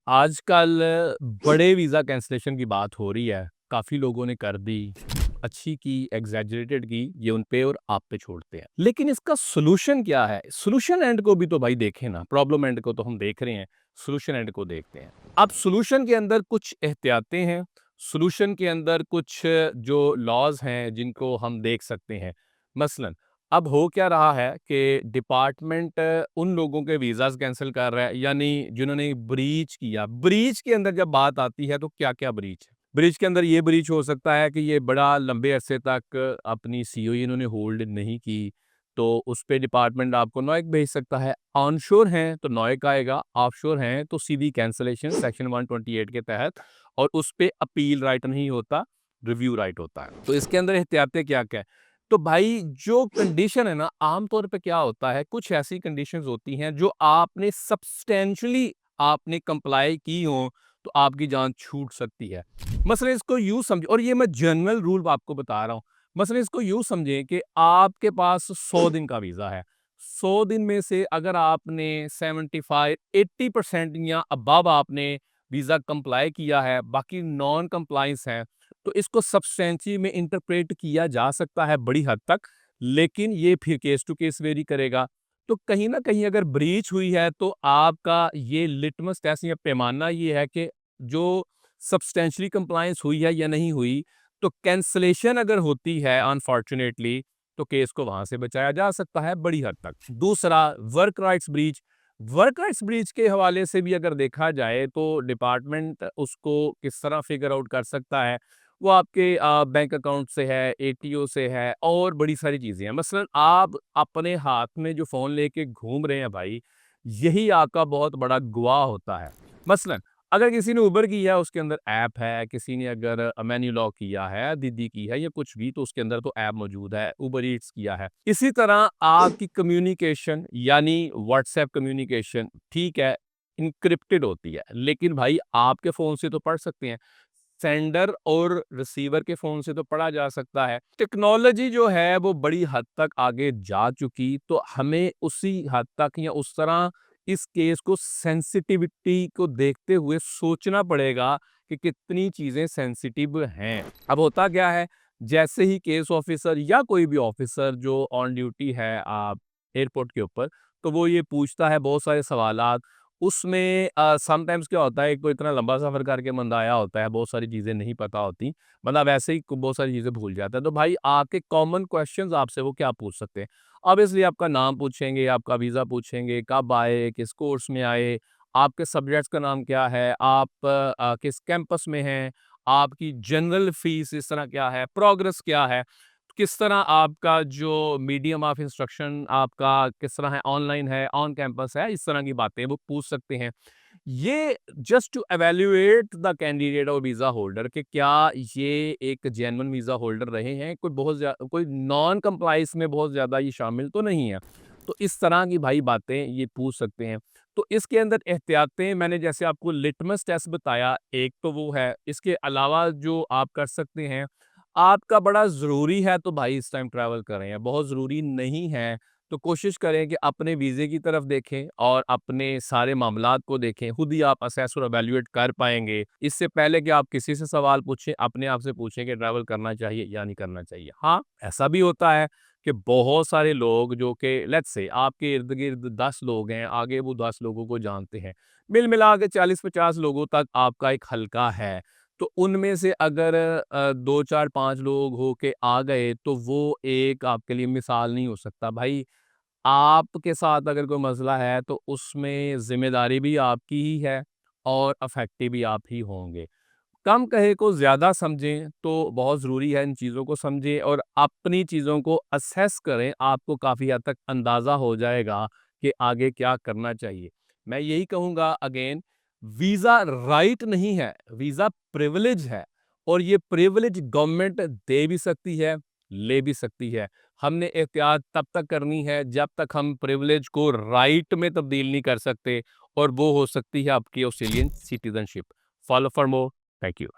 आजकल बड़े visa cancellation की बात हो रही है। काफ़ी लोगों ने कर दी, अच्छी की, एग्ज़ैजरेटेड की, ये उन पे और आप पे छोड़ते हैं। लेकिन इसका सॉल्यूशन क्या है? सॉल्यूशन एंड को भी तो भाई देखें ना, प्रॉब्लम एंड को तो हम देख रहे हैं, सॉल्यूशन एंड को देखते हैं। अब सॉल्यूशन के अंदर कुछ एहतियातें हैं, सॉल्यूशन के अंदर कुछ जो लॉज़ हैं जिनको हम देख सकते हैं। मसलन अब हो क्या रहा है कि डिपार्टमेंट उन लोगों के वीज़ाज़ कैंसल कर रहा है, यानी जिन्होंने ब्रीच किया। ब्रीच के अंदर जब बात आती है तो क्या-क्या ब्रीच है? ब्रीच के अंदर ये ब्रीच हो सकता है कि ये बड़ा लंबे अरसे तक अपनी सीओई इन्होंने होल्ड नहीं की, तो उस पे डिपार्टमेंट आपको नॉइक भेज सकता है। ऑनशोर हैं तो नॉइक आएगा, ऑफशोर हैं तो सीधी कैंसलेशन सेक्शन 128 के तहत, और उस पे अपील राइट नहीं होता, रिव्यू राइट होता है। तो इसके अंदर एहतियातें क्या-क्या है? तो भाई जो कंडीशन है ना, आमतौर पे क्या होता है, कुछ ऐसी कंडीशंस होती हैं जो आपने सब्सटेंशियली आपने कंप्लाई की हो, तो आपकी जान छूट सकती है। मसलन इसको यूँ समझिए, और ये मैं जनरल रूल आपको बता रहा हूँ। मसलन इसको यूँ समझें कि आपके पास 100 दिन का वीज़ा है। 100 दिन में से अगर आपने 75-80% या अबव आपने वीज़ा कंप्लाई किया है, बाकी नॉन कंप्लायंस हैं, तो इसको सब्सटेंसी में इंटरप्रेट किया जा सकता है बड़ी हद तक, लेकिन ये फिर केस टू केस वेरी करेगा। तो कहीं न कहीं अगर ब्रीच हुई है तो आपका ये लिटमस टेस्ट या पैमाना ये है कि जो सब्सटेंशियली कंप्लायंस हुई है या नहीं हुई, तो कैंसलेशन अगर होती है अनफॉर्च्यूनेटली, तो केस को वहाँ से बचाया जा सकता है बड़ी हद तक। दूसरा, work rights breach. Work rights breach के हवाले से भी अगर देखा जाए तो डिपार्टमेंट उसको किस तरह फिगर आउट कर सकता है, वो आपके बैंक अकाउंट से है, एटीओ से है, और बड़ी सारी चीज़ें हैं। मसलन आप अपने हाथ में जो फ़ोन लेके घूम रहे हैं भाई, यही आपका बहुत बड़ा गवाह होता है। मसलन अगर किसी ने उबर किया है, उसके अंदर ऐप है, किसी ने अगर मेन्यू लॉक किया है, दीदी की है या कुछ भी, तो उसके अंदर तो ऐप मौजूद है, उबर ईट्स किया है। इसी तरह आपकी कम्युनिकेशन यानी व्हाट्सएप कम्युनिकेशन, ठीक है, एन्क्रिप्टेड होती है, लेकिन भाई आपके फ़ोन से तो पढ़ सकते हैं। सेंडर और रिसीवर के फ़ोन से तो पढ़ा जा सकता है। टेक्नोलॉजी जो है वो बड़ी हद तक आगे जा चुकी, तो हमें उसी हद तक या उस तरह इस केस को सेंसिटिविटी को देखते हुए सोचना पड़ेगा कि कितनी चीज़ें सेंसिटिव हैं। अब होता क्या है, जैसे ही केस ऑफिसर या कोई भी ऑफिसर जो ऑन ड्यूटी है एयरपोर्ट के ऊपर, तो वो ये पूछता है बहुत सारे सवालात। उसमें समटाइम्स क्या होता है, एक तो इतना लंबा सफ़र करके बंदा आया होता है, बहुत सारी चीज़ें नहीं पता होती, बंदा वैसे ही बहुत सारी चीज़ें भूल जाता है। तो भाई आपके कॉमन क्वेश्चंस आपसे वो क्या पूछ सकते हैं? ऑब्वियसली आपका नाम पूछेंगे, आपका वीज़ा पूछेंगे, कब आए, किस कोर्स में आए, आपके सब्जेक्ट्स का नाम क्या है, आप किस कैंपस में हैं, आपकी जनरल फीस इस तरह क्या है, प्रोग्रेस क्या है, किस तरह आपका जो मीडियम ऑफ इंस्ट्रक्शन आपका किस तरह है, ऑनलाइन है, ऑन कैंपस है, इस तरह की बातें वो पूछ सकते हैं। ये just to evaluate the candidate और वीज़ा होल्डर कि क्या ये एक जेन्युइन वीज़ा होल्डर रहे हैं, कोई नॉन कंप्लायंस में बहुत ज़्यादा ये शामिल तो नहीं है। तो इस तरह की भाई बातें ये पूछ सकते हैं। तो इसके अंदर एहतियातें मैंने जैसे आपको लिटमस टेस्ट बताया, एक तो वो है। इसके अलावा जो आप कर सकते हैं, आपका बड़ा ज़रूरी है तो भाई इस टाइम ट्रैवल करें, बहुत ज़रूरी नहीं है तो कोशिश करें कि अपने वीज़े की तरफ देखें और अपने सारे मामलात को देखें, खुद ही आप असेस और एवैल्यूएट कर पाएँगे। इससे पहले कि आप किसी से सवाल पूछें, अपने आप से पूछें कि ट्रैवल करना चाहिए या नहीं करना चाहिए। हाँ, ऐसा भी होता है कि बहुत सारे लोग जो कि लेट्स से आपके इर्द-गिर्द 10 लोग हैं, आगे वो 10 लोगों को जानते हैं। मिला के 40-50 लोगों तक आपका एक हलका है। तो उनमें से अगर 2, 4, 5 लोग हो के आ गए, तो वो एक आपके लिए मिसाल नहीं हो सकता। भाई आपके साथ अगर कोई मसला है तो उसमें ज़िम्मेदारी भी आपकी ही है और अफ़ेक्टिव भी आप ही होंगे। कम कहे को ज़्यादा समझें तो बहुत ज़रूरी है, इन चीज़ों को समझें और अपनी चीज़ों को असेस करें, आपको काफ़ी हद तक अंदाज़ा हो जाएगा कि आगे क्या करना चाहिए। मैं यही कहूँगा अगेन, वीज़ा राइट नहीं है, वीज़ा प्रिविलेज है, और ये प्रिविलेज गवर्नमेंट दे भी सकती है, ले भी सकती है। हमने एहतियात तब तक करनी है जब तक हम प्रिविलेज को राइट में तब्दील नहीं कर सकते, और वो हो सकती है आपकी Australian citizenship. Follow for more. Thank you.